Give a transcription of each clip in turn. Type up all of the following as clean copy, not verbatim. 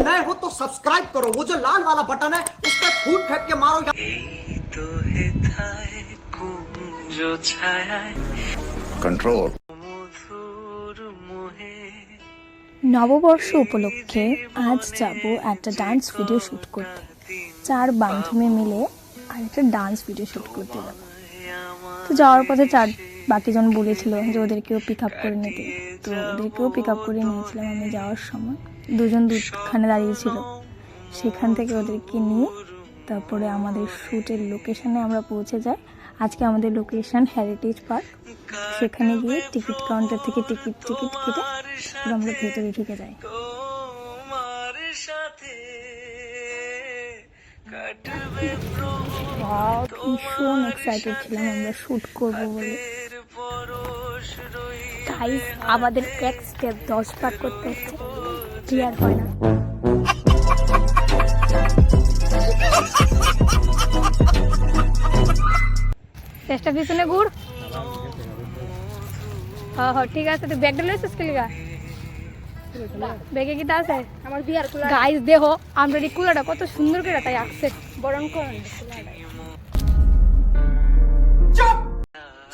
नए हो तो सब्सक्राइब करो, वो जो लाल वाला बटन है उस पर फूट फेंक के मारो। कंट्रोल। নববর্ষ উপলক্ষে আজ যাব একটা ডান্স ভিডিও শ্যুট করতে। 4 বান্ধবী মিলে আর একটা ডান্স ভিডিও শ্যুট করতে যাব। তো যাওয়ার পথে বাকিজন বলেছিল যে ওদেরকেও পিক আপ করে নিতে, তো ওদেরকেও পিক আপ করে নিয়েছিলাম আমি যাওয়ার সময়। দুজন দুখানে দাঁড়িয়েছিল, সেখান থেকে ওদেরকে নিয়ে তারপরে আমাদের শ্যুটের লোকেশানে আমরা পৌঁছে যাই। আজকে আমাদের লোকেশান হেরিটেজ পার্ক। সেখানে গিয়ে টিকিট কাউন্টার থেকে টিকিট কেটে আমরা ভেতরে ঢুকে যাই। ভীষণ এক্সাইটেড ছিলাম আমরা শ্যুট করবো বলে। গাইস, আমাদের এক স্টেপ 10 বার করতে হচ্ছে, ক্লিয়ার হয় না। চেষ্টা পিছনে ঘুর। হ্যাঁ হ্যাঁ ঠিক আছে। তুই ব্যাগটা লইছিস কি লিগা? ব্যাগে কি আছে? আমার বিয়ার কুলা। গাইস দেখো আমরা এই কুলাটা কত সুন্দর করে তাই আঁকছে। বরং করুন কুলাটা।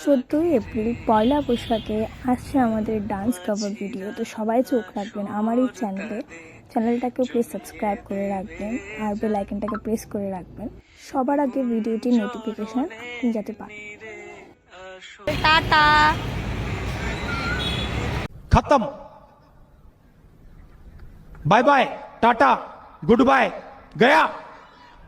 14 এপ্রিল পয়লা বৈশাখে আসছে আমাদের ডান্স কভার ভিডিও। তো সবাই চোখ রাখবেন আমার এই চ্যানেলটাকে প্লিজ সাবস্ক্রাইব করে রাখবেন আর বেল আইকনটাকে প্রেস করে রাখবেন সবার আগে ভিডিওটির নোটিফিকেশন আপনি যাতে পান। টাটা। खत्म। Bye bye, tata, goodbye, गया।